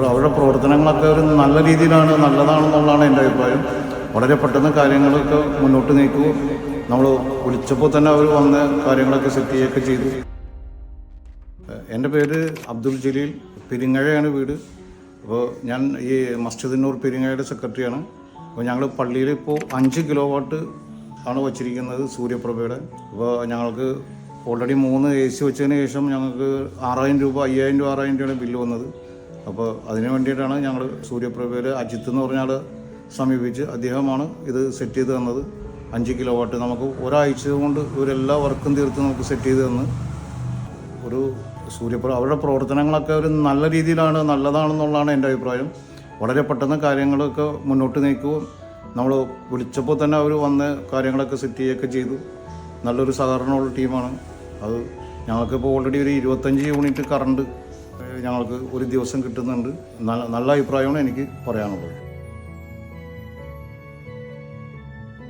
അവരുടെ പ്രവർത്തനങ്ങളൊക്കെ ഒരു നല്ല രീതിയിലാണ്, നല്ലതാണെന്നുള്ളതാണ് എൻ്റെ അഭിപ്രായം. വളരെ പെട്ടെന്ന് കാര്യങ്ങളൊക്കെ മുന്നോട്ട് നീക്കുകയും നമ്മൾ വിളിച്ചപ്പോൾ തന്നെ അവർ വന്ന് കാര്യങ്ങളൊക്കെ സെറ്റ് ചെയ്യുകയൊക്കെ ചെയ്തു. എൻ്റെ പേര് അബ്ദുൽ ജലീൽ, പെരിങ്ങഴയാണ് വീട്. അപ്പോൾ ഞാൻ ഈ മസ്ജിദുന്നൂർ പെരിങ്ങഴയുടെ സെക്രട്ടറിയാണ്. അപ്പോൾ ഞങ്ങൾ പള്ളിയിൽ ഇപ്പോൾ 5 കിലോ വാട്ട് ആണ് വച്ചിരിക്കുന്നത് സൂര്യപ്രഭയുടെ. അപ്പോൾ ഞങ്ങൾക്ക് ഓൾറെഡി 3 AC വെച്ചതിന് ശേഷം ഞങ്ങൾക്ക് 6,000 രൂപ, 5,000 രൂപ, 6,000 രൂപയാണ് ബില്ല് വന്നത്. അപ്പോൾ അതിന് വേണ്ടിയിട്ടാണ് ഞങ്ങൾ സൂര്യപ്രഭയിൽ അജിത്ത് എന്ന് പറഞ്ഞാൽ സമീപിച്ച് അദ്ദേഹമാണ് ഇത് സെറ്റ് ചെയ്ത് തന്നത്. 5 കിലോ വാട്ട് നമുക്ക് ഒരാഴ്ച കൊണ്ട് ഇവരെല്ലാ വർക്കും തീർത്ത് നമുക്ക് സെറ്റ് ചെയ്ത് തന്ന്. ഒരു അവരുടെ പ്രവർത്തനങ്ങളൊക്കെ ഒരു നല്ല രീതിയിലാണ്, നല്ലതാണെന്നുള്ളതാണ് എൻ്റെ അഭിപ്രായം. വളരെ പെട്ടെന്ന് കാര്യങ്ങളൊക്കെ മുന്നോട്ട് നീക്കുകയും നമ്മൾ വിളിച്ചപ്പോൾ തന്നെ അവർ വന്ന് കാര്യങ്ങളൊക്കെ സെറ്റ് ചെയ്യുകയൊക്കെ ചെയ്തു. നല്ലൊരു സഹകരണമുള്ള ടീമാണ് അത്. ഞങ്ങൾക്കിപ്പോൾ ഓൾറെഡി ഒരു 25 യൂണിറ്റ് കറണ്ട് ഞങ്ങൾക്ക് ഒരു ദിവസം കിട്ടുന്നുണ്ട്. നല്ല അഭിപ്രായമാണ് എനിക്ക് പറയാനുള്ളത്.